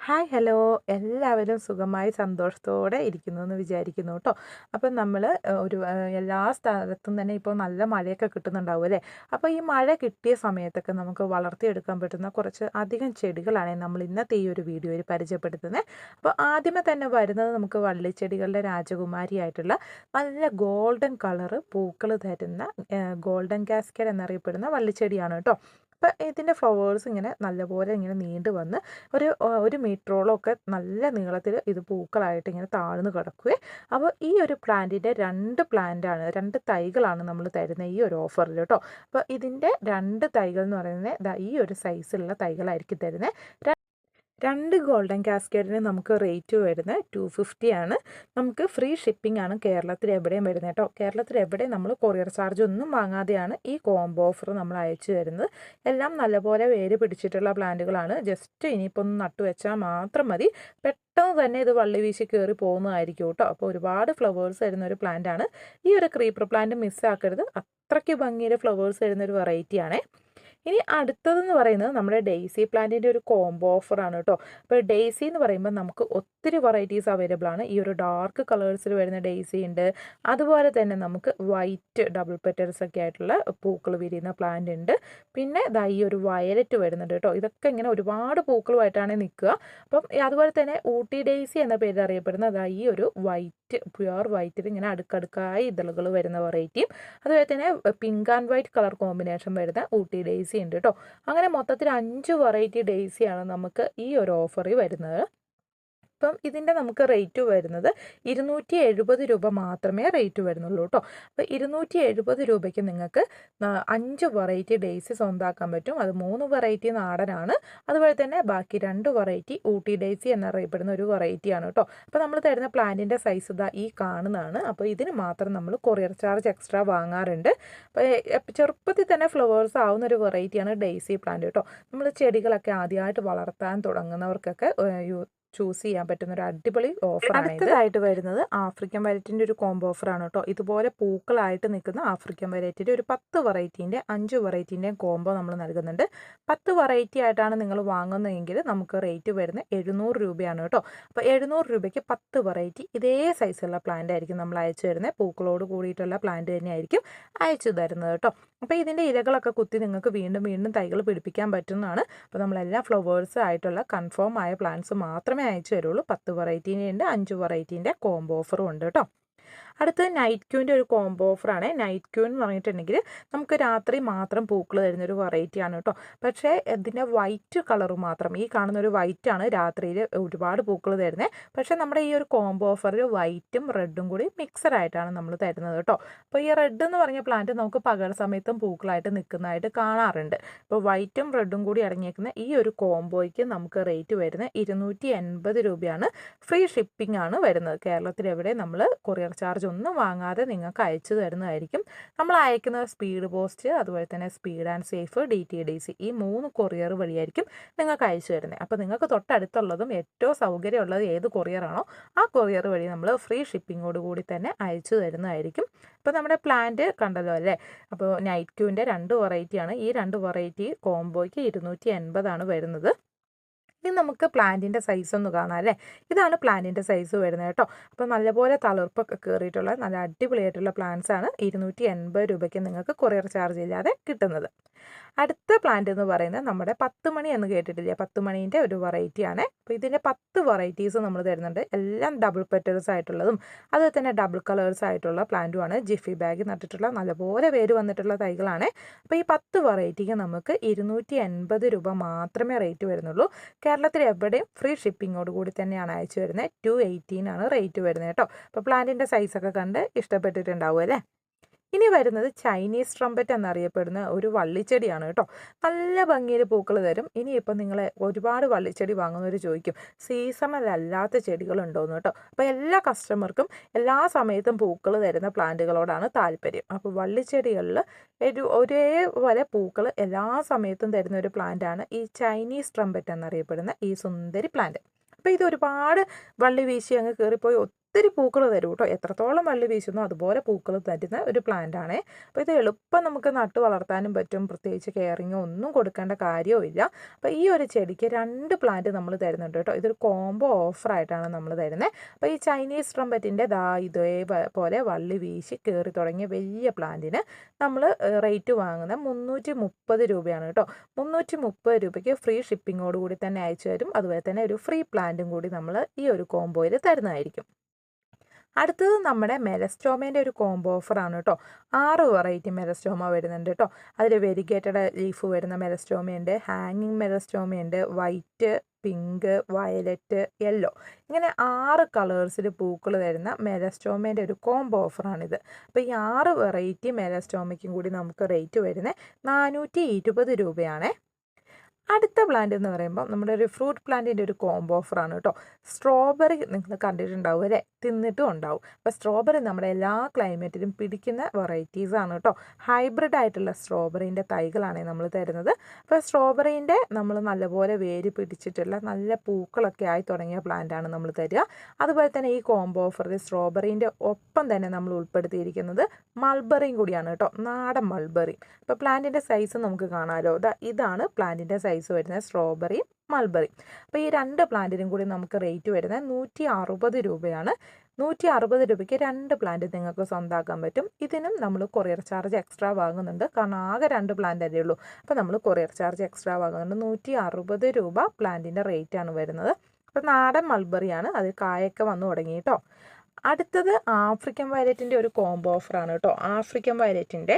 Hi hello എല്ലാവരും സുഖമായി സന്തോഷത്തോടെ ഇരിക്കുന്നു എന്ന് വിചാരിക്കുന്നു കേട്ടോ. അപ്പം നമ്മൾ എല്ലാ സ്ഥലത്തും തന്നെ ഇപ്പോൾ നല്ല മഴയൊക്കെ കിട്ടുന്നുണ്ടാവും അല്ലേ. അപ്പോൾ ഈ മഴ കിട്ടിയ സമയത്തൊക്കെ നമുക്ക് വളർത്തിയെടുക്കാൻ പറ്റുന്ന കുറച്ച് അധികം ചെടികളാണ് നമ്മൾ ഇന്നത്തെ ഈ ഒരു വീഡിയോയിൽ പരിചയപ്പെടുത്തുന്നത്. അപ്പോൾ ആദ്യമേ തന്നെ വരുന്നത് നമുക്ക് വള്ളിച്ചെടികളുടെ രാജകുമാരിയായിട്ടുള്ള നല്ല ഗോൾഡൻ കളറ് പൂക്കൾ തരുന്ന ഗോൾഡൻ കാസ്കേഡ് എന്നറിയപ്പെടുന്ന വള്ളിച്ചെടിയാണ് കേട്ടോ. അപ്പം ഇതിൻ്റെ ഫ്ലവേഴ്സ് ഇങ്ങനെ നല്ലപോലെ ഇങ്ങനെ നീണ്ടു വന്ന് ഒരു മീറ്ററോളം ഒക്കെ നല്ല നീളത്തിൽ ഇത് പൂക്കളായിട്ട് ഇങ്ങനെ താഴ്ന്നു കിടക്കുകയെ. അപ്പോൾ ഈ ഒരു പ്ലാന്റിൻ്റെ രണ്ട് തൈകളാണ് നമ്മൾ തരുന്നത് ഈ ഒരു ഓഫറിൽ കേട്ടോ. അപ്പോൾ ഇതിൻ്റെ രണ്ട് തൈകൾ എന്ന് പറയുന്നത് ഈ ഒരു സൈസിലുള്ള തൈകളായിരിക്കും തരുന്നത്. രണ്ട് ഗോൾഡൻ കാസ്കേഡിന് നമുക്ക് റേറ്റ് വരുന്നത് 250 ആണ്. നമുക്ക് ഫ്രീ ഷിപ്പിംഗ് ആണ് കേരളത്തിൽ എവിടെയും വരുന്നത് കേട്ടോ. കേരളത്തിൽ എവിടെയും നമ്മൾ കൊറിയർ ചാർജ് ഒന്നും വാങ്ങാതെയാണ് ഈ കോംബോ ഓഫർ നമ്മൾ അയച്ചു തരുന്നത്. എല്ലാം നല്ലപോലെ വേര് പിടിച്ചിട്ടുള്ള പ്ലാന്റുകളാണ്. ജസ്റ്റ് ഇനിയിപ്പോൾ ഒന്ന് നട്ടുവെച്ചാൽ മാത്രം മതി. പെട്ടെന്ന് തന്നെ ഇത് വള്ളി വീശി കയറി പോകുന്നതായിരിക്കും കേട്ടോ. അപ്പോൾ ഒരുപാട് ഫ്ലവേഴ്സ് വരുന്ന ഒരു പ്ലാന്റ് ആണ്. ഈ ഒരു ക്രീപ്പർ പ്ലാന്റ് മിസ്സാക്കരുത്. അത്രയ്ക്ക് ഭംഗിയിൽ ഫ്ലവേഴ്സ് വരുന്ന ഒരു വെറൈറ്റിയാണേ. ഇനി അടുത്തതെന്ന് പറയുന്നത് നമ്മുടെ ഡെയ്സി പ്ലാന്റിൻ്റെ ഒരു കോംബോ ഓഫറാണ് കേട്ടോ. അപ്പോൾ ഡെയ്സി എന്ന് പറയുമ്പോൾ നമുക്ക് ഒത്തിരി വെറൈറ്റീസ് അവൈലബിൾ ആണ്. ഈ ഒരു ഡാർക്ക് കളേഴ്സിൽ വരുന്ന ഡെയ്സി ഉണ്ട്. അതുപോലെ തന്നെ നമുക്ക് വൈറ്റ് ഡബിൾ പെറ്റൽസ് ഒക്കെ ആയിട്ടുള്ള പൂക്കൾ വിരിയുന്ന പ്ലാന്റ് ഉണ്ട്. പിന്നെ ഈ ഒരു വയലറ്റ് വരുന്നുണ്ട് കേട്ടോ. ഇതൊക്കെ ഇങ്ങനെ ഒരുപാട് പൂക്കളുമായിട്ടാണ് നിൽക്കുക. അപ്പം അതുപോലെ തന്നെ ഊട്ടി ഡെയ്സി എന്ന പേരിൽ അറിയപ്പെടുന്ന ഈ ഒരു പ്യുവർ വൈറ്റിൽ ഇങ്ങനെ അടുക്കടുക്കായി ഇതളുകൾ വരുന്ന വെറൈറ്റിയും, അതുപോലെ തന്നെ pink and white colour combination വരുന്ന ഊട്ടി ഡെയ്സി ഉണ്ട് കേട്ടോ. അങ്ങനെ മൊത്തത്തിൽ 5 വെറൈറ്റി ഡെയ്സിയാണ് നമുക്ക് ഈ ഒരു ഓഫറിൽ വരുന്നത്. അപ്പം ഇതിൻ്റെ നമുക്ക് റേറ്റ് വരുന്നത് 270 രൂപ മാത്രമേ റേറ്റ് വരുന്നുള്ളൂ കേട്ടോ. അപ്പോൾ 270 രൂപയ്ക്ക് നിങ്ങൾക്ക് 5 വെറൈറ്റി ഡെയ്സി സ്വന്തമാക്കാൻ പറ്റും. അത് 3 വെറൈറ്റി നാടനാണ്. അതുപോലെ തന്നെ ബാക്കി 2 വെറൈറ്റി ഊട്ടി ഡെയ്സി എന്നറിയപ്പെടുന്ന ഒരു വെറൈറ്റിയാണ് കേട്ടോ. അപ്പോൾ നമ്മൾ തരുന്ന പ്ലാന്റിൻ്റെ സൈസ് ഈ കാണുന്നതാണ്. അപ്പോൾ ഇതിന് മാത്രം നമ്മൾ കൊറിയർ ചാർജ് എക്സ്ട്രാ വാങ്ങാറുണ്ട്. അപ്പോൾ ചെറുപ്പത്തിൽ തന്നെ ഫ്ലവേഴ്സ് ആവുന്ന ഒരു വെറൈറ്റിയാണ് ഡെയ്സി പ്ലാന്റ് കേട്ടോ. നമ്മൾ ചെടികളൊക്കെ ആദ്യമായിട്ട് വളർത്താൻ തുടങ്ങുന്നവർക്കൊക്കെ ചൂസ് ചെയ്യാൻ പറ്റുന്ന ഒരു അടിപൊളി ഓഫറാണ്. അടുത്തതായിട്ട് വരുന്നത് ആഫ്രിക്കൻ വയലറ്റിൻ്റെ ഒരു കോംബോ ഓഫറാണ് കേട്ടോ. ഇതുപോലെ പൂക്കളായിട്ട് നിൽക്കുന്ന ആഫ്രിക്കൻ വയലറ്റിൻ്റെ ഒരു 10 വെറൈറ്റീൻ്റെ 5 വെറൈറ്റീൻ്റെയും കോംബോ നമ്മൾ നൽകുന്നുണ്ട്. 10 വെറൈറ്റി ആയിട്ടാണ് നിങ്ങൾ വാങ്ങുന്നതെങ്കിൽ നമുക്ക് റേറ്റ് വരുന്നത് 700 രൂപയാണ് കേട്ടോ. അപ്പോൾ 700 രൂപയ്ക്ക് 10 വെറൈറ്റി ഇതേ സൈസുള്ള പ്ലാന്റ് ആയിരിക്കും നമ്മൾ അയച്ചു തരുന്നത്. പൂക്കളോട് കൂടിയിട്ടുള്ള പ്ലാന്റ് തന്നെയായിരിക്കും അയച്ചു തരുന്നത് കേട്ടോ. അപ്പോൾ ഇതിൻ്റെ ഇലകളൊക്കെ കുത്തി നിങ്ങൾക്ക് വീണ്ടും വീണ്ടും തൈകൾ പിടിപ്പിക്കാൻ പറ്റുന്നതാണ്. അപ്പോൾ നമ്മളെല്ലാം ഫ്ലവേഴ്സ് ആയിട്ടുള്ള കൺഫേം ആയ പ്ലാന്റ്സ് മാത്രമേ അയച്ചു തരുള്ളൂ. 10 വെറൈറ്റീൻ്റെ ഉണ്ട്, 5 വെറൈറ്റീൻ്റെ കോംബോ ഓഫറും ഉണ്ട് കേട്ടോ. അടുത്തത് നൈറ്റ് ക്യൂവിൻ്റെ ഒരു കോംബോ ഓഫറാണ്. നൈറ്റ് ക്യൂൻ എന്ന് പറഞ്ഞിട്ടുണ്ടെങ്കിൽ നമുക്ക് രാത്രി മാത്രം പൂക്കൾ തരുന്നൊരു വെറൈറ്റിയാണ് കേട്ടോ. പക്ഷേ ഇതിൻ്റെ വൈറ്റ് കളർ മാത്രം, ഈ കാണുന്ന ഒരു വൈറ്റാണ് രാത്രിയിൽ ഒരുപാട് പൂക്കൾ തരുന്നത്. പക്ഷേ നമ്മുടെ ഈ ഒരു കോംബോ ഓഫറിൽ വൈറ്റും റെഡും കൂടി മിക്സഡ് ആയിട്ടാണ് നമ്മൾ തരുന്നത് കേട്ടോ. അപ്പോൾ ഈ റെഡ് എന്ന് പറഞ്ഞ പ്ലാന്റ് നമുക്ക് പകൽ സമയത്തും പൂക്കളായിട്ട് നിൽക്കുന്നതായിട്ട് കാണാറുണ്ട്. അപ്പോൾ വൈറ്റും റെഡും കൂടി അടങ്ങിയേക്കുന്ന ഈ ഒരു കോംബോയ്ക്ക് നമുക്ക് റേറ്റ് വരുന്നത് 280 രൂപയാണ്. ഫ്രീ ഷിപ്പിംഗ് ആണ് വരുന്നത്. കേരളത്തിൽ എവിടെ നമ്മൾ കൊറിയർ ചാർജ് ഒന്നും വാങ്ങാതെ നിങ്ങൾക്ക് അയച്ചു തരുന്നതായിരിക്കും. നമ്മൾ അയക്കുന്നത് സ്പീഡ് പോസ്റ്റ്, അതുപോലെ തന്നെ സ്പീഡ് ആൻഡ് സേഫ്, DTDC ഈ 3 കൊറിയർ വഴിയായിരിക്കും നിങ്ങൾക്ക് അയച്ചു തരുന്നത്. അപ്പോൾ നിങ്ങൾക്ക് തൊട്ടടുത്തുള്ളതും ഏറ്റവും സൗകര്യമുള്ളത് ഏത് കൊറിയറാണോ ആ കൊറിയർ വഴി നമ്മൾ ഫ്രീ ഷിപ്പിങ്ങോട് കൂടി തന്നെ അയച്ചു തരുന്നതായിരിക്കും. ഇപ്പോൾ നമ്മുടെ പ്ലാന്റ് കണ്ടല്ലോ അല്ലേ. അപ്പോൾ നൈറ്റ് ക്യൂവിൻ്റെ 2 വെറൈറ്റിയാണ്. ഈ 2 വെറൈറ്റി കോംബോയ്ക്ക് 280 ആണ് വരുന്നത്. ഇനി നമുക്ക് പ്ലാന്റിൻ്റെ സൈസ് ഒന്ന് കാണാം അല്ലേ. ഇതാണ് പ്ലാന്റിൻ്റെ സൈസ് വരുന്നത് കേട്ടോ. അപ്പോൾ നല്ലപോലെ തളിർപ്പൊക്കെ കയറിയിട്ടുള്ള നല്ല അടിപൊളിയായിട്ടുള്ള പ്ലാന്റ്സ് ആണ് 280 രൂപയ്ക്ക് നിങ്ങൾക്ക് കൊറിയർ ചാർജ് ഇല്ലാതെ കിട്ടുന്നത്. അടുത്ത പ്ലാന്റ് എന്ന് പറയുന്നത് നമ്മുടെ 10 മണി എന്ന് കേട്ടിട്ടില്ല, 10 മണീൻ്റെ ഒരു വെറൈറ്റിയാണ്. അപ്പോൾ ഇതിൻ്റെ 10 വെറൈറ്റീസ് നമ്മൾ തരുന്നുണ്ട്. എല്ലാം ഡബിൾ പെറ്റൽസ് ആയിട്ടുള്ളതും അതുപോലെ തന്നെ ഡബിൾ കളേഴ്സ് ആയിട്ടുള്ള പ്ലാന്റുമാണ്. ജിഫി ബാഗ് നട്ടിട്ടുള്ള നല്ലപോലെ വേര് വന്നിട്ടുള്ള തൈകളാണ്. അപ്പോൾ ഈ 10 വെറൈറ്റിക്ക് നമുക്ക് 280 രൂപ മാത്രമേ റേറ്റ് വരുന്നുള്ളൂ. കേരളത്തിൽ എവിടെയും ഫ്രീ ഷിപ്പിങ്ങോട് കൂടി തന്നെയാണ് അയച്ചു വരുന്നത്. 218 ആണ് റേറ്റ് വരുന്നത് കേട്ടോ. അപ്പോൾ പ്ലാന്റിൻ്റെ സൈസൊക്കെ കണ്ട് ഇഷ്ടപ്പെട്ടിട്ടുണ്ടാവും അല്ലേ. ഇനി വരുന്നത് ചൈനീസ് ട്രംപറ്റ് എന്നറിയപ്പെടുന്ന ഒരു വള്ളിച്ചെടിയാണ് കേട്ടോ. നല്ല ഭംഗിയിൽ പൂക്കൾ തരും. ഇനിയിപ്പോൾ നിങ്ങൾ ഒരുപാട് വള്ളിച്ചെടി വാങ്ങുന്നവർ ചോദിക്കും സീസണലല്ലാത്ത ചെടികളുണ്ടോയെന്ന് കേട്ടോ. അപ്പോൾ എല്ലാ കസ്റ്റമർക്കും എല്ലാ സമയത്തും പൂക്കൾ തരുന്ന പ്ലാന്റുകളോടാണ് താല്പര്യം. അപ്പോൾ വള്ളിച്ചെടികളിൽ ഒരേപോലെ പൂക്കൾ എല്ലാ സമയത്തും തരുന്ന ഒരു പ്ലാന്റാണ് ഈ ചൈനീസ് ട്രംപറ്റ് എന്നറിയപ്പെടുന്ന ഈ സുന്ദരി പ്ലാന്റ്. അപ്പോൾ ഇത് ഒരുപാട് വള്ളി വീശി അങ്ങ് കയറിപ്പോയി ഒത്തിരി പൂക്കൾ തരും കേട്ടോ. എത്രത്തോളം വള്ളി വീശുന്നോ അതുപോലെ പൂക്കൾ തരുന്ന ഒരു പ്ലാന്റ് ആണേ. അപ്പോൾ ഇത് എളുപ്പം നമുക്ക് നട്ടു വളർത്താനും പറ്റും. പ്രത്യേകിച്ച് കെയറിങ്ങോ ഒന്നും കൊടുക്കേണ്ട കാര്യവും ഇല്ല. അപ്പോൾ ഈ ഒരു ചെടിക്ക് 2 പ്ലാന്റ് നമ്മൾ തരുന്നുണ്ട് കേട്ടോ. ഇതൊരു കോംബോ ഓഫറായിട്ടാണ് നമ്മൾ തരുന്നത്. അപ്പോൾ ഈ ചൈനീസ് ട്രംപറ്റിൻ്റെ ഇതേപോലെ വള്ളി വീശി കയറി തുടങ്ങിയ വലിയ പ്ലാന്റിന് നമ്മൾ റേറ്റ് വാങ്ങുന്നത് 330 രൂപയാണ് കേട്ടോ. 330 രൂപയ്ക്ക് ഫ്രീ ഷിപ്പിങ്ങോട് കൂടി തന്നെ അയച്ചു തരും. അതുപോലെ തന്നെ ഒരു ഫ്രീ പ്ലാന്റും കൂടി നമ്മൾ ഈ ഒരു കോംബോയിൽ തരുന്നതായിരിക്കും. അടുത്തത് നമ്മുടെ മെലസ്റ്റോമേൻ്റെ ഒരു കോംബോ ഓഫറാണ് കേട്ടോ. 6 വെറൈറ്റി മെലസ്റ്റോമ വരുന്നുണ്ട് കേട്ടോ. അതിൽ വെരിഗേറ്റഡ് ലീഫ് വരുന്ന മെലസ്റ്റോമയുണ്ട്, ഹാങ്ങിങ് മെലസ്റ്റോമയുണ്ട്, വൈറ്റ്, പിങ്ക്, വയലറ്റ്, യെല്ലോ, ഇങ്ങനെ 6 കളേഴ്സിൽ പൂക്കൾ തരുന്ന മെലസ്റ്റോമേൻ്റെ ഒരു കോംബോ ഓഫറാണിത്. അപ്പോൾ ഈ 6 വെറൈറ്റി മെലസ്റ്റോമയ്ക്കും കൂടി നമുക്ക് റേറ്റ് വരുന്നത് 420 രൂപയാണേ. അടുത്ത പ്ലാന്റ് എന്ന് പറയുമ്പോൾ നമ്മുടെ ഒരു ഫ്രൂട്ട് പ്ലാന്റിൻ്റെ ഒരു കോംബോ ഓഫറാണ് കേട്ടോ. സ്ട്രോബെറി നിങ്ങൾ കണ്ടിട്ടുണ്ടാവും അല്ലേ, തിന്നിട്ടും ഉണ്ടാവും. അപ്പോൾ സ്ട്രോബെറി നമ്മുടെ എല്ലാ ക്ലൈമറ്റിലും പിടിക്കുന്ന വെറൈറ്റീസാണ് കേട്ടോ. ഹൈബ്രിഡ് ആയിട്ടുള്ള സ്ട്രോബെറീൻ്റെ തൈകളാണ് നമ്മൾ തരുന്നത്. അപ്പോൾ സ്ട്രോബെറീൻ്റെ നമ്മൾ നല്ലപോലെ വേര് പിടിച്ചിട്ടുള്ള നല്ല പൂക്കളൊക്കെ ആയി തുടങ്ങിയ പ്ലാന്റാണ് നമ്മൾ തരിക. അതുപോലെ തന്നെ ഈ കോംബോ ഓഫറിൽ സ്ട്രോബെറീൻ്റെ ഒപ്പം തന്നെ നമ്മൾ ഉൾപ്പെടുത്തിയിരിക്കുന്നത് മൾബറിയും കൂടിയാണ് കേട്ടോ, നാടൻ മൾബറി. അപ്പോൾ പ്ലാന്റിൻ്റെ സൈസ് നമുക്ക് കാണാമല്ലോ. ഇതാണ് പ്ലാന്റിൻ്റെ സൈസ് വരുന്നത്, സ്ട്രോബെറി, മൾബറി. അപ്പോൾ ഈ 2 പ്ലാന്റിനും കൂടി നമുക്ക് റേറ്റ് വരുന്നത് 160 രൂപയാണ്. 160 രൂപയ്ക്ക് 2 പ്ലാന്റ് നിങ്ങൾക്ക് സ്വന്തമാക്കാൻ പറ്റും. ഇതിനും നമ്മൾ കൊറിയർ ചാർജ് എക്സ്ട്രാ വാങ്ങുന്നുണ്ട്. കാരണം ആകെ 2 പ്ലാന്റ് അല്ലേ ഉള്ളൂ. അപ്പോൾ നമ്മൾ കൊറിയർ ചാർജ് എക്സ്ട്രാ വാങ്ങുന്നുണ്ട്. 160 രൂപ പ്ലാന്റിൻ്റെ റേറ്റാണ് വരുന്നത്. അപ്പോൾ നാടൻ മൾബറിയാണ്, അത് കായൊക്കെ വന്നു തുടങ്ങി കേട്ടോ. അടുത്തത് ആഫ്രിക്കൻ വയലറ്റിൻ്റെ ഒരു കോംബോ ഓഫറാണ് കേട്ടോ. ആഫ്രിക്കൻ വയലറ്റിൻ്റെ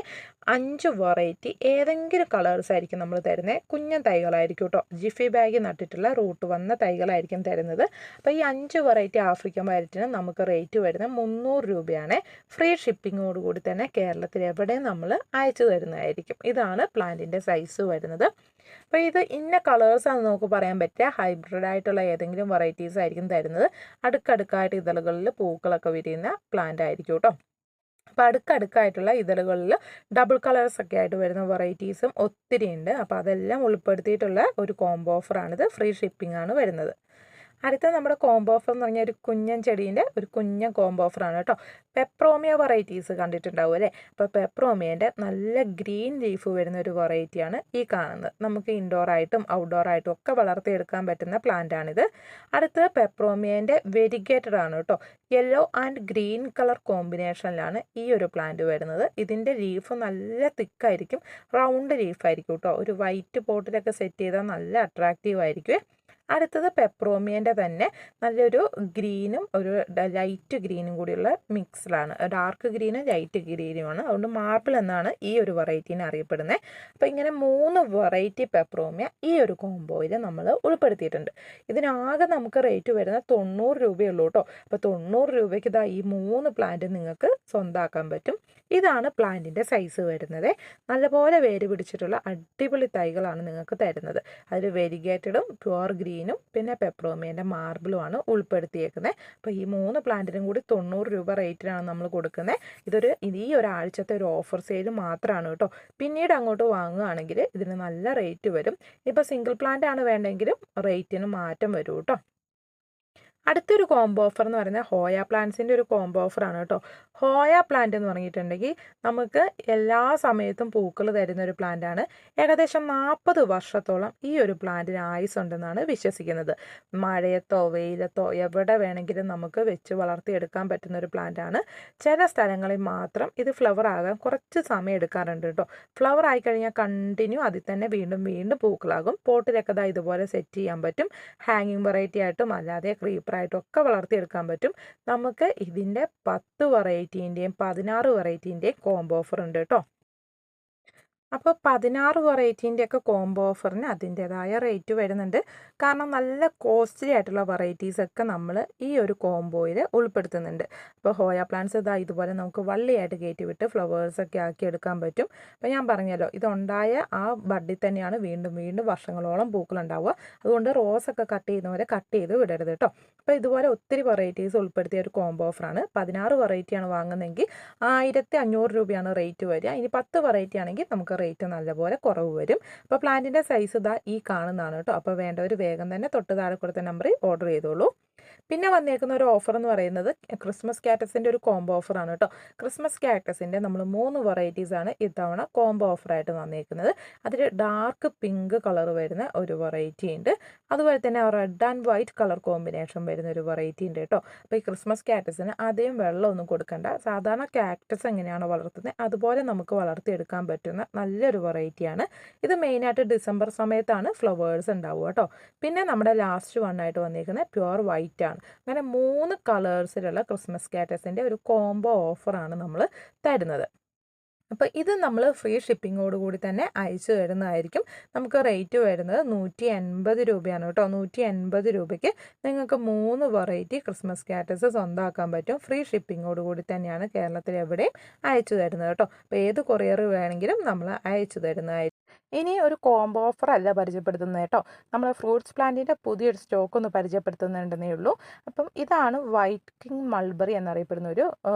5 വെറൈറ്റി ഏതെങ്കിലും കളേഴ്സ് ആയിരിക്കും നമ്മൾ തരുന്നത്. കുഞ്ഞൻ തൈകളായിരിക്കും കേട്ടോ. ജിഫി ബാഗ് നട്ടിട്ടുള്ള റൂട്ട് വന്ന തൈകളായിരിക്കും തരുന്നത്. അപ്പോൾ ഈ 5 വെറൈറ്റി ആഫ്രിക്കൻ വയലറ്റിന് നമുക്ക് റേറ്റ് വരുന്നത് 300 രൂപയാണ്. ഫ്രീ ഷിപ്പിങ്ങോട് കൂടി തന്നെ കേരളത്തിൽ എവിടെയും നമ്മൾ അയച്ചു തരുന്നതായിരിക്കും. ഇതാണ് പ്ലാന്റിൻ്റെ സൈസ് വരുന്നത്. അപ്പോൾ ഇത് ഇന്ന കളേഴ്സാണെന്ന് നമുക്ക് പറയാൻ പറ്റുക. ഹൈബ്രിഡ് ആയിട്ടുള്ള ഏതെങ്കിലും വെറൈറ്റീസ് ആയിരിക്കും തരുന്നത്. അടുക്കടുക്കായിട്ട് ഇതളുകളിൽ പൂക്കളൊക്കെ വിരിയുന്ന പ്ലാന്റ് ആയിരിക്കും കേട്ടോ. അപ്പോൾ അടുക്കടുക്കായിട്ടുള്ള ഇതളുകളിൽ ഡബിൾ കളേഴ്സൊക്കെ ആയിട്ട് വരുന്ന വെറൈറ്റീസും ഒത്തിരി ഉണ്ട്. അപ്പോൾ അതെല്ലാം ഉൾപ്പെടുത്തിയിട്ടുള്ള ഒരു കോംബോ ഓഫറാണിത്. ഫ്രീ ഷിപ്പിംഗ് ആണ് വരുന്നത്. അടുത്ത നമ്മുടെ കോംബോ ഓഫർ എന്ന് പറഞ്ഞാൽ ഒരു കുഞ്ഞൻ ചെടീൻ്റെ ഒരു കുഞ്ഞൻ കോംബോ ഓഫറാണ് കേട്ടോ. പെപ്രോമിയ വെറൈറ്റീസ് കണ്ടിട്ടുണ്ടാവും അല്ലേ. അപ്പോൾ പെപ്രോമിയൻ്റെ നല്ല ഗ്രീൻ ലീഫ് വരുന്ന ഒരു വെറൈറ്റിയാണ് ഈ കാണുന്നത്. നമുക്ക് ഇൻഡോർ ആയിട്ടും ഔട്ട്ഡോർ ആയിട്ടും ഒക്കെ വളർത്തിയെടുക്കാൻ പറ്റുന്ന പ്ലാന്റാണിത്. അടുത്തത് പെപ്രോമിയൻ്റെ വെരിഗേറ്റഡ് ആണ് കേട്ടോ. യെല്ലോ ആൻഡ് ഗ്രീൻ കളർ കോമ്പിനേഷനിലാണ് ഈ ഒരു പ്ലാന്റ് വരുന്നത്. ഇതിൻ്റെ ലീഫ് നല്ല തിക്കായിരിക്കും, റൗണ്ട് ലീഫായിരിക്കും കേട്ടോ. ഒരു വൈറ്റ് പോട്ടിലൊക്കെ സെറ്റ് ചെയ്താൽ നല്ല അട്രാക്റ്റീവ് ആയിരിക്കും. അടുത്തത് പെപ്രോമിയൻ്റെ തന്നെ നല്ലൊരു ഗ്രീനും ഒരു ലൈറ്റ് ഗ്രീനും കൂടിയുള്ള മിക്സിലാണ്. ഡാർക്ക് ഗ്രീനും ലൈറ്റ് ഗ്രീനുമാണ്. അതുകൊണ്ട് മാർബിൾ എന്നാണ് ഈ ഒരു വെറൈറ്റീനെ അറിയപ്പെടുന്നത്. അപ്പോൾ ഇങ്ങനെ 3 വെറൈറ്റി പെപ്രോമിയ ഈ ഒരു കോംബോയിൽ നമ്മൾ ഉൾപ്പെടുത്തിയിട്ടുണ്ട്. ഇതിനാകെ നമുക്ക് റേറ്റ് വരുന്നത് 90 രൂപയുള്ളൂ കേട്ടോ. അപ്പോൾ 90 രൂപയ്ക്ക് ഈ 3 പ്ലാന്റ് നിങ്ങൾക്ക് സ്വന്തമാക്കാൻ പറ്റും. ഇതാണ് പ്ലാന്റിൻ്റെ സൈസ് വരുന്നത്. നല്ലപോലെ വേര് പിടിച്ചിട്ടുള്ള അടിപൊളി തൈകളാണ് നിങ്ങൾക്ക് തരുന്നത്. അതിൽ വെരിഗേറ്റഡും പ്യുവർ ഗ്രീനും പിന്നെ പെപ്രോമിയൻ്റെ മാർബിളുമാണ് ഉൾപ്പെടുത്തിയേക്കുന്നത്. അപ്പോൾ ഈ 3 പ്ലാന്റിനും കൂടി 90 രൂപ റേറ്റിനാണ് നമ്മൾ കൊടുക്കുന്നത്. ഈ ഒരാഴ്ചത്തെ ഒരു ഓഫർ സെയിൽ മാത്രമാണ് കേട്ടോ. പിന്നീട് അങ്ങോട്ട് വാങ്ങുകയാണെങ്കിൽ ഇതിന് നല്ല റേറ്റ് വരും. ഇപ്പോൾ സിംഗിൾ പ്ലാന്റ് ആണ് വേണ്ടെങ്കിലും റേറ്റിന് മാറ്റം വരും കേട്ടോ. അടുത്തൊരു കോംബോ ഓഫർ എന്ന് പറയുന്നത് ഹോയ പ്ലാന്റ്സിൻ്റെ ഒരു കോംബോ ഓഫറാണ് കേട്ടോ. ഹോയ പ്ലാന്റ് എന്ന് പറഞ്ഞിട്ടുണ്ടെങ്കിൽ നമുക്ക് എല്ലാ സമയത്തും പൂക്കൾ തരുന്ന ഒരു പ്ലാന്റാണ്. ഏകദേശം 40 വർഷത്തോളം ഈ ഒരു പ്ലാന്റിന് ആയുസ് ഉണ്ടെന്നാണ് വിശ്വസിക്കുന്നത്. മഴയത്തോ വെയിലത്തോ എവിടെ വേണമെങ്കിലും നമുക്ക് വെച്ച് വളർത്തിയെടുക്കാൻ പറ്റുന്ന ഒരു പ്ലാന്റാണ്. ചില സ്ഥലങ്ങളിൽ മാത്രം ഇത് ഫ്ലവർ ആകാൻ കുറച്ച് സമയം എടുക്കാറുണ്ട് കേട്ടോ. ഫ്ലവർ ആയിക്കഴിഞ്ഞാൽ കണ്ടിന്യൂ അതിൽ തന്നെ വീണ്ടും വീണ്ടും പൂക്കളാകും. പോട്ടിലൊക്കെ ഇതുപോലെ സെറ്റ് ചെയ്യാൻ പറ്റും. ഹാങ്ങിങ് വെറൈറ്റി ആയിട്ടും അല്ലാതെ ക്രീപ്പറായിട്ടും ഒക്കെ വളർത്തിയെടുക്കാൻ പറ്റും. നമുക്ക് ഇതിൻ്റെ 10 വെറൈറ്റീൻ്റെയും 16 വെറൈറ്റീൻ്റെയും കോംബോ ഓഫർ ഉണ്ട് കേട്ടോ. അപ്പോൾ 16 വെറൈറ്റീൻ്റെയൊക്കെ കോംബോ ഓഫറിന് അതിൻ്റേതായ റേറ്റ് വരുന്നുണ്ട്. കാരണം നല്ല കോസ്റ്റ്ലി ആയിട്ടുള്ള വെറൈറ്റീസൊക്കെ നമ്മൾ ഈ ഒരു കോംബോയിൽ ഉൾപ്പെടുത്തുന്നുണ്ട്. അപ്പോൾ ഹോയ പ്ലാന്റ്സ് ഇതുപോലെ നമുക്ക് വള്ളിയായിട്ട് കയറ്റി വിട്ട് ഫ്ലവേഴ്സൊക്കെ ആക്കി എടുക്കാൻ പറ്റും. അപ്പോൾ ഞാൻ പറഞ്ഞല്ലോ, ഇതുണ്ടായ ആ ബഡിൽ തന്നെയാണ് വീണ്ടും വീണ്ടും വർഷങ്ങളോളം പൂക്കളുണ്ടാവുക. അതുകൊണ്ട് റോസൊക്കെ കട്ട് ചെയ്യുന്നവരെ കട്ട് ചെയ്ത് വിടരുത് കേട്ടോ. അപ്പോൾ ഇതുപോലെ ഒത്തിരി വെറൈറ്റീസ് ഉൾപ്പെടുത്തിയ ഒരു കോംബോ ഓഫറാണ്. 16 വെറൈറ്റിയാണ് വാങ്ങുന്നതെങ്കിൽ 1500 രൂപയാണ് റേറ്റ് വരിക. ഇനി 10 വെറൈറ്റി ആണെങ്കിൽ നമുക്ക് റേറ്റ് നല്ലപോലെ കുറവ് വരും. അപ്പോൾ പ്ലാന്റിൻ്റെ സൈസ് ഈ കാണുന്നതാണ് കേട്ടോ. അപ്പോൾ വേണ്ടവർ വേഗം തന്നെ തൊട്ട് താഴെ കൊടുത്ത നമ്പറിൽ ഓർഡർ ചെയ്തോളൂ. പിന്നെ വന്നേക്കുന്ന ഒരു ഓഫർ എന്ന് പറയുന്നത് ക്രിസ്മസ് കാക്ടസിൻ്റെ ഒരു കോംബോ ഓഫറാണ് കേട്ടോ. ക്രിസ്മസ് കാക്ടസിൻ്റെ നമ്മൾ 3 വെറൈറ്റീസാണ് ഇത്തവണ കോംബോ ഓഫറായിട്ട് വന്നേക്കുന്നത്. അതിൽ ഡാർക്ക് പിങ്ക് കളർ വരുന്ന ഒരു വെറൈറ്റി ഉണ്ട്, അതുപോലെ തന്നെ red and white colour combination വരുന്ന ഒരു വെറൈറ്റി ഉണ്ട് കേട്ടോ. അപ്പോൾ ഈ ക്രിസ്മസ് കാക്ടസിന് അധികം വെള്ളമൊന്നും കൊടുക്കണ്ട, സാധാരണ കാക്ടസ് എങ്ങനെയാണോ വളർത്തുന്നത് അതുപോലെ നമുക്ക് വളർത്തിയെടുക്കാൻ പറ്റുന്ന നല്ലൊരു വെറൈറ്റിയാണ് ഇത്. മെയിനായിട്ട് ഡിസംബർ സമയത്താണ് ഫ്ലവേഴ്സ് ഉണ്ടാവുക കേട്ടോ. പിന്നെ നമ്മുടെ ലാസ്റ്റ് വണ്ണായിട്ട് വന്നിരിക്കുന്നത് പ്യുവർ വൈറ്റ് ആണ്. അങ്ങനെ 3 കളേഴ്സിലുള്ള ക്രിസ്മസ് കാക്ടസിൻ്റെ ഒരു കോംബോ ഓഫറാണ് നമ്മൾ തരുന്നത്. അപ്പോൾ ഇത് നമ്മൾ ഫ്രീ ഷിപ്പിങ്ങോട് കൂടി തന്നെ അയച്ചു തരുന്നതായിരിക്കും. നമുക്ക് റേറ്റ് വരുന്നത് 180 രൂപയാണ് കേട്ടോ. 180 രൂപയ്ക്ക് നിങ്ങൾക്ക് 3 വെറൈറ്റി ക്രിസ്മസ് കാക്ടസ് സ്വന്തമാക്കാൻ പറ്റും. ഫ്രീ ഷിപ്പിങ്ങോട് കൂടി തന്നെയാണ് കേരളത്തിൽ എവിടെയും അയച്ചു തരുന്നത് കേട്ടോ. അപ്പോൾ ഏത് കൊറിയർ വേണമെങ്കിലും നമ്മൾ അയച്ചു തരുന്നതായിരിക്കും. ഇനി ഒരു കോംബോ ഓഫർ അല്ല പരിചയപ്പെടുത്തുന്നത് കേട്ടോ. നമ്മൾ ഫ്രൂട്ട്സ് പ്ലാന്റിൻ്റെ പുതിയൊരു സ്റ്റോക്ക് ഒന്ന് പരിചയപ്പെടുത്തുന്നുണ്ടെന്നേ ഉള്ളൂ. അപ്പം ഇതാണ് വൈറ്റ് കിങ് മൾബറി എന്നറിയപ്പെടുന്ന ഒരു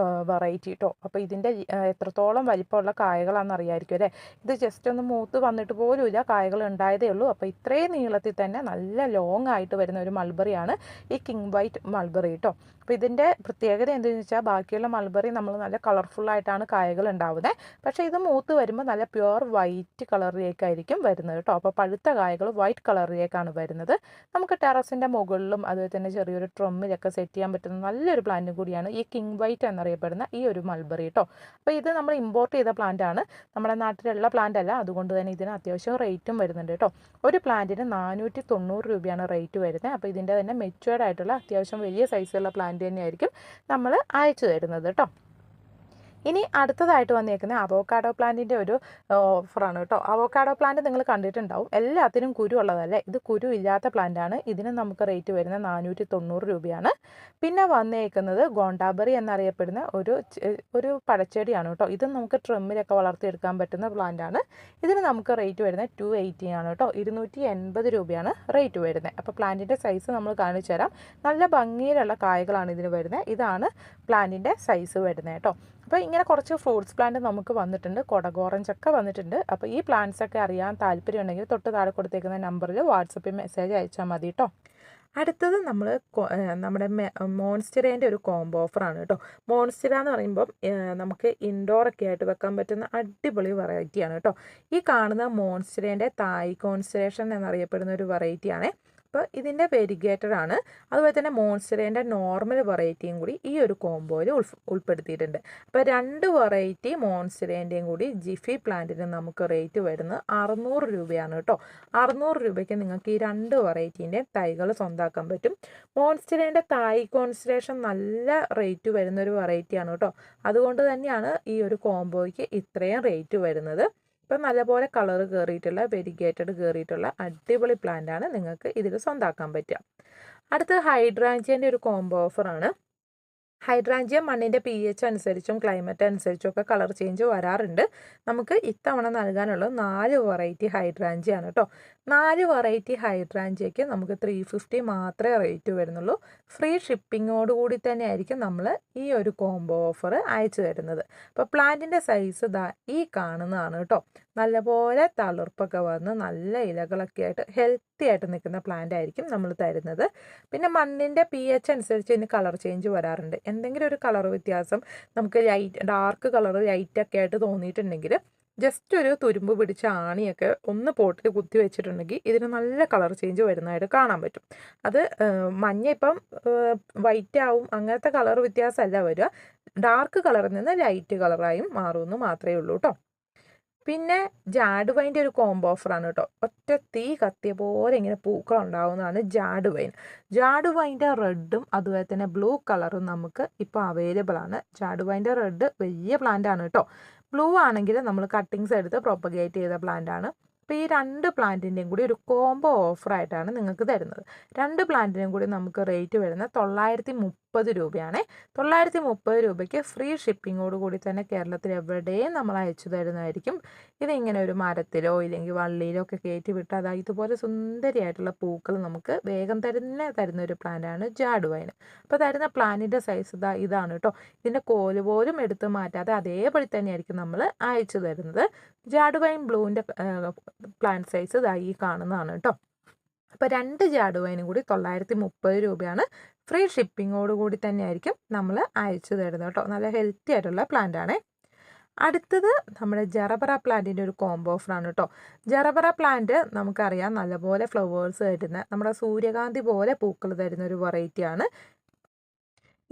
വെറൈറ്റി കേട്ടോ. അപ്പോൾ ഇതിൻ്റെ എത്രത്തോളം വലിപ്പമുള്ള കായകളാണെന്ന് അറിയാമായിരിക്കും അല്ലേ. ഇത് ജസ്റ്റ് ഒന്ന് മൂത്ത് വന്നിട്ട് പോലുമില്ല, കായകൾ ഉണ്ടായതേ ഉള്ളൂ. അപ്പോൾ ഇത്രയും നീളത്തിൽ തന്നെ നല്ല ലോങ് ആയിട്ട് വരുന്ന ഒരു മൾബറിയാണ് ഈ കിങ് വൈറ്റ് മൾബറി കേട്ടോ. അപ്പോൾ ഇതിൻ്റെ പ്രത്യേകത എന്താണെന്ന് വെച്ചാൽ ബാക്കിയുള്ള മൾബറി നമ്മൾ നല്ല കളർഫുള്ളായിട്ടാണ് കായകൾ ഉണ്ടാവുന്നത്. പക്ഷേ ഇത് മൂത്ത് വരുമ്പോൾ നല്ല പ്യുവർ വൈറ്റ് കളറിലേക്കായിരിക്കും വരുന്നത് കേട്ടോ. അപ്പോൾ പഴുത്ത കായകൾ വൈറ്റ് കളറിലേക്കാണ് വരുന്നത്. നമുക്ക് ടെറസിൻ്റെ മുകളിലും അതുപോലെ തന്നെ ചെറിയൊരു ട്രമ്മിലൊക്കെ സെറ്റ് ചെയ്യാൻ പറ്റുന്ന നല്ലൊരു പ്ലാന്റ് കൂടിയാണ് ഈ കിങ് വൈറ്റ് എന്നറിയപ്പെടുന്ന ഈ ഒരു മൾബറി കേട്ടോ. അപ്പോൾ ഇത് നമ്മൾ ഇമ്പോർട്ട് ചെയ്ത പ്ലാന്റ് ആണ്, നമ്മുടെ നാട്ടിലുള്ള പ്ലാന്റ് അല്ല. അതുകൊണ്ട് തന്നെ ഇതിന് അത്യാവശ്യം റേറ്റും വരുന്നുണ്ട് കേട്ടോ. ഒരു പ്ലാന്റിന് 490 രൂപയാണ് റേറ്റ് വരുന്നത്. അപ്പോൾ ഇതിൻ്റെ തന്നെ മെച്യൂർഡ് ആയിട്ടുള്ള അത്യാവശ്യം വലിയ സൈസുള്ള പ്ലാന്റ് തന്നെയായിരിക്കും നമ്മൾ അയച്ചു തരുന്നത് കേട്ടോ. ഇനി അടുത്തതായിട്ട് വന്നേക്കുന്നത് അവോക്കാഡോ പ്ലാന്റിൻ്റെ ഒരു ഓഫറാണ് കേട്ടോ. അവോക്കാഡോ പ്ലാന്റ് നിങ്ങൾ കണ്ടിട്ടുണ്ടാവും, എല്ലാത്തിനും കുരു ഉള്ളതല്ലേ. ഇത് കുരു ഇല്ലാത്ത പ്ലാന്റാണ്. ഇതിന് നമുക്ക് റേറ്റ് വരുന്നത് 490 രൂപയാണ്. പിന്നെ വന്നേക്കുന്നത് ഗോണ്ടാബറി എന്നറിയപ്പെടുന്ന ഒരു പഴച്ചെടിയാണ് കേട്ടോ. ഇത് നമുക്ക് ട്രിമ്മിലൊക്കെ വളർത്തിയെടുക്കാൻ പറ്റുന്ന പ്ലാന്റാണ്. ഇതിന് നമുക്ക് റേറ്റ് വരുന്നത് 280 ആണ് കേട്ടോ. 280 രൂപയാണ് റേറ്റ് വരുന്നത്. അപ്പോൾ പ്ലാന്റിൻ്റെ സൈസ് നമ്മൾ കാണിച്ചു തരാം. നല്ല ഭംഗിയിലുള്ള കായകളാണ് ഇതിന് വരുന്നത്. ഇതാണ് പ്ലാന്റിൻ്റെ സൈസ് വരുന്നത് കേട്ടോ. അപ്പോൾ ഇങ്ങനെ കുറച്ച് ഫ്രൂട്ട്സ് പ്ലാന്റ് നമുക്ക് വന്നിട്ടുണ്ട്, കൊടക് ഓറഞ്ചൊക്കെ വന്നിട്ടുണ്ട്. അപ്പോൾ ഈ പ്ലാന്റ്സൊക്കെ അറിയാൻ താല്പര്യമുണ്ടെങ്കിൽ തൊട്ട് താഴെ കൊടുത്തേക്കുന്ന നമ്പറിൽ വാട്സപ്പിൽ മെസ്സേജ് അയച്ചാൽ മതി കേട്ടോ. അടുത്തത് നമ്മുടെ മോൺസ്റ്ററേൻ്റെ ഒരു കോംബോ ഓഫറാണ് കേട്ടോ. മോൺസ്റ്ററ എന്ന് പറയുമ്പം നമുക്ക് ഇൻഡോറൊക്കെ ആയിട്ട് വെക്കാൻ പറ്റുന്ന അടിപൊളി വെറൈറ്റിയാണ് കേട്ടോ. ഈ കാണുന്ന മോൺസ്റ്ററേൻ്റെ തായ് കോൺസ്റ്റലേഷൻ എന്നറിയപ്പെടുന്ന ഒരു വെറൈറ്റിയാണ്. അപ്പോൾ ഇതിൻ്റെ വെരിഗേറ്റഡ് ആണ്. അതുപോലെ തന്നെ മോൺസ്റ്ററേൻ്റെ നോർമൽ വെറൈറ്റിയും കൂടി ഈ ഒരു കോംബോയിൽ ഉൾപ്പെടുത്തിയിട്ടുണ്ട്. അപ്പോൾ 2 വെറൈറ്റി മോൺസ്റ്ററേൻ്റെയും കൂടി ജിഫി പ്ലാന്റിന് നമുക്ക് റേറ്റ് വരുന്നത് 600 രൂപയാണ് കേട്ടോ. 600 രൂപയ്ക്ക് നിങ്ങൾക്ക് ഈ 2 വെറൈറ്റീൻ്റെ തൈകൾ സ്വന്തമാക്കാൻ പറ്റും. മോൺസ്റ്ററേൻ്റെ തായ് കോൺസ്റ്റലേഷൻ നല്ല റേറ്റ് വരുന്നൊരു വെറൈറ്റിയാണ് കേട്ടോ. അതുകൊണ്ട് തന്നെയാണ് ഈ ഒരു കോംബോയ്ക്ക് ഇത്രയും റേറ്റ് വരുന്നത്. ഇപ്പം നല്ലപോലെ കളർ കയറിയിട്ടുള്ള വെരിഗേറ്റഡ് കയറിയിട്ടുള്ള അടിപൊളി പ്ലാന്റാണ് നിങ്ങൾക്ക് ഇതിൽ സ്വന്തമാക്കാൻ പറ്റുക. അടുത്ത് ഹൈഡ്രാഞ്ചിയൻ്റെ ഒരു കോംബോ ഓഫറാണ്. ഹൈഡ്രാഞ്ചിയ മണ്ണിൻ്റെ pH അനുസരിച്ചും ക്ലൈമറ്റ് അനുസരിച്ചും ഒക്കെ കളർ ചേഞ്ച് വരാറുണ്ട്. നമുക്ക് ഇത്തവണ നൽകാനുള്ളത് 4 വെറൈറ്റി ഹൈഡ്രാഞ്ചിയാണ് കേട്ടോ. 4 വെറൈറ്റി ഹൈഡ്രാഞ്ചിയയ്ക്ക് നമുക്ക് 350 മാത്രമേ റേറ്റ് വരുന്നുള്ളൂ. ഫ്രീ ഷിപ്പിങ്ങോട് കൂടി തന്നെ ആയിരിക്കും നമ്മൾ ഈ ഒരു കോംബോ ഓഫർ അയച്ചു തരുന്നത്. അപ്പോൾ പ്ലാന്റിൻ്റെ സൈസ് ഈ കാണുന്നതാണ് കേട്ടോ. നല്ലപോലെ തളിർപ്പൊക്കെ വന്ന് നല്ല ഇലകളൊക്കെ ആയിട്ട് ഹെൽത്തി ആയിട്ട് നിൽക്കുന്ന പ്ലാന്റ് ആയിരിക്കും നമ്മൾ തരുന്നത്. പിന്നെ മണ്ണിൻ്റെ pH അനുസരിച്ച് ഇതിന് കളർ ചേഞ്ച് വരാറുണ്ട്. എന്തെങ്കിലും ഒരു കളർ വ്യത്യാസം നമുക്ക് ഡാർക്ക് കളർ ലൈറ്റൊക്കെ ആയിട്ട് തോന്നിയിട്ടുണ്ടെങ്കിൽ ജസ്റ്റ് ഒരു തുരുമ്പ് പിടിച്ച ആണിയൊക്കെ ഒന്ന് പോട്ടിൽ കുത്തി വെച്ചിട്ടുണ്ടെങ്കിൽ ഇതിന് നല്ല കളർ ചേഞ്ച് വരുന്നതായിട്ട് കാണാൻ പറ്റും. അത് മഞ്ഞ ഇപ്പം വൈറ്റ് ആവും, അങ്ങനത്തെ കളർ വ്യത്യാസമല്ല വരിക. ഡാർക്ക് കളറിൽ നിന്ന് ലൈറ്റ് കളറായും മാറുമെന്ന് മാത്രമേ ഉള്ളൂ കേട്ടോ. പിന്നെ ജാഡ് വൈൻ്റെ ഒരു കോംബോ ഓഫറാണ് കേട്ടോ. ഒറ്റ തീ കത്തിയ പോലെ ഇങ്ങനെ പൂക്കൾ ഉണ്ടാവുന്നതാണ് ജാഡ് വൈൻ. ജാഡ് വൈൻ്റെ റെഡും അതുപോലെ തന്നെ ബ്ലൂ കളറും നമുക്ക് ഇപ്പോൾ അവൈലബിൾ ആണ്. ജാഡ് വൈൻ്റെ റെഡ് വലിയ പ്ലാന്റ് ആണ് കേട്ടോ. ബ്ലൂ ആണെങ്കിൽ നമ്മൾ കട്ടിങ്സ് എടുത്ത് പ്രൊപ്പഗേറ്റ് ചെയ്ത പ്ലാന്റ് ആണ്. അപ്പോൾ ഈ 2 പ്ലാന്റിൻ്റെയും കൂടി ഒരു കോംബോ ഓഫറായിട്ടാണ് നിങ്ങൾക്ക് തരുന്നത്. 2 പ്ലാന്റിനും കൂടി നമുക്ക് റേറ്റ് വരുന്നത് 930 രൂപയാണ്. 930 രൂപയ്ക്ക് ഫ്രീ ഷിപ്പിങ്ങോട് കൂടി തന്നെ കേരളത്തിൽ എവിടെയും നമ്മൾ അയച്ചു തരുന്നതായിരിക്കും. ഇതിങ്ങനെ ഒരു മരത്തിലോ ഇല്ലെങ്കിൽ വള്ളിയിലോ ഒക്കെ കയറ്റി വിട്ട് അതായത് ഇതുപോലെ സുന്ദരിയായിട്ടുള്ള പൂക്കൾ നമുക്ക് വേഗം തരുന്ന ഒരു പ്ലാന്റാണ് ജാഡ് വൈൻ. അപ്പോൾ തരുന്ന പ്ലാന്റിൻ്റെ സൈസ് ഇതാണ് കേട്ടോ. ഇതിൻ്റെ കോല് പോലും എടുത്ത് മാറ്റാതെ അതേപടി തന്നെയായിരിക്കും നമ്മൾ അയച്ചു തരുന്നത്. ജാഡ് വൈൻ ബ്ലൂവിൻ്റെ പ്ലാന്റ് സൈസ് ഈ കാണുന്നതാണ് കേട്ടോ. അപ്പോൾ 2 ജാഡ് വൈനും കൂടി 930 രൂപയാണ് ഫ്രീ ഷിപ്പിങ്ങോട് കൂടി തന്നെയായിരിക്കും നമ്മൾ അയച്ചു തരുന്നത് കേട്ടോ. നല്ല ഹെൽത്തി ആയിട്ടുള്ള പ്ലാന്റ് ആണേ. അടുത്തത് നമ്മുടെ ജറബറ പ്ലാന്റിൻ്റെ ഒരു കോംബോ ഓഫറാണ് കേട്ടോ. ജറബറ പ്ലാന്റ് നമുക്കറിയാം നല്ലപോലെ ഫ്ലവേഴ്സ് തരുന്ന, നമ്മുടെ സൂര്യകാന്തി പോലെ പൂക്കൾ തരുന്ന ഒരു വെറൈറ്റിയാണ്.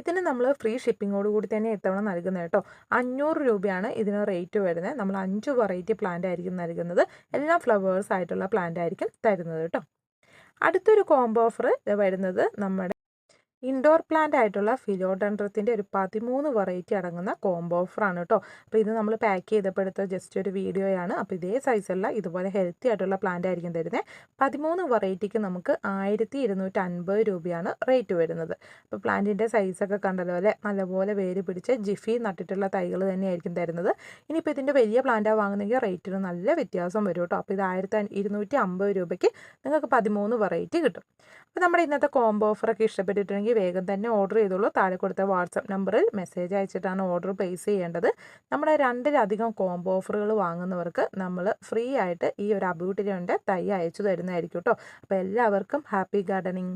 ഇതിന് നമ്മൾ ഫ്രീ ഷിപ്പിങ്ങോട് കൂടി തന്നെ ഇത്തവണ നൽകുന്നത് കേട്ടോ. 500 രൂപയാണ് ഇതിന് റേറ്റ് വരുന്നത്. നമ്മൾ 5 വെറൈറ്റി പ്ലാന്റ് ആയിരിക്കും നൽകുന്നത്. എല്ലാം ഫ്ലവേഴ്സ് ആയിട്ടുള്ള പ്ലാന്റ് ആയിരിക്കും തരുന്നത് കേട്ടോ. അടുത്തൊരു കോംബോ ഓഫർ വരുന്നത് നമ്മുടെ ഇൻഡോർ പ്ലാന്റ് ആയിട്ടുള്ള ഫിലോഡൻഡ്രത്തിൻ്റെ ഒരു 13 വെറൈറ്റി അടങ്ങുന്ന കോംബോ ഓഫറാണ് കേട്ടോ. അപ്പോൾ ഇത് നമ്മൾ പാക്ക് ചെയ്തപ്പോൾ എടുത്ത ജസ്റ്റ് ഒരു വീഡിയോയാണ്. അപ്പോൾ ഇതേ സൈസുള്ള ഇതുപോലെ ഹെൽത്തി ആയിട്ടുള്ള പ്ലാന്റ് ആയിരിക്കും തരുന്നത്. 13 വെറൈറ്റിക്ക് നമുക്ക് 1250 രൂപയാണ് റേറ്റ് വരുന്നത്. അപ്പോൾ പ്ലാന്റിൻ്റെ സൈസൊക്കെ കണ്ടല്ലോ അല്ലേ, നല്ലപോലെ വേര് പിടിച്ച് ജിഫി നട്ടിട്ടുള്ള തൈകൾ തന്നെയായിരിക്കും തരുന്നത്. ഇനിയിപ്പോൾ ഇതിൻ്റെ വലിയ പ്ലാന്റാണ് വാങ്ങുന്നെങ്കിൽ റേറ്റിന് നല്ല വ്യത്യാസം വരും കേട്ടോ. അപ്പോൾ ഇത് 1250 രൂപയ്ക്ക് നിങ്ങൾക്ക് 13 വെറൈറ്റി കിട്ടും. അപ്പോൾ നമ്മുടെ ഇന്നത്തെ കോംബോ ഓഫറൊക്കെ ഇഷ്ടപ്പെട്ടിട്ടുണ്ടെങ്കിൽ വേഗം തന്നെ ഓർഡർ ചെയ്തോളൂ. താഴെ കൊടുത്ത വാട്സപ്പ് നമ്പറിൽ മെസ്സേജ് അയച്ചിട്ടാണ് ഓർഡർ പ്ലേസ് ചെയ്യേണ്ടത്. നമ്മുടെ 2-ലധികം കോംബോ ഓഫറുകൾ വാങ്ങുന്നവർക്ക് നമ്മൾ ഫ്രീ ആയിട്ട് ഈ ഒരു അബൂട്ടിലിൻ്റെ തൈ അയച്ചു തരുന്നതായിരിക്കും കേട്ടോ. അപ്പോൾ എല്ലാവർക്കും ഹാപ്പി ഗാർഡനിങ്.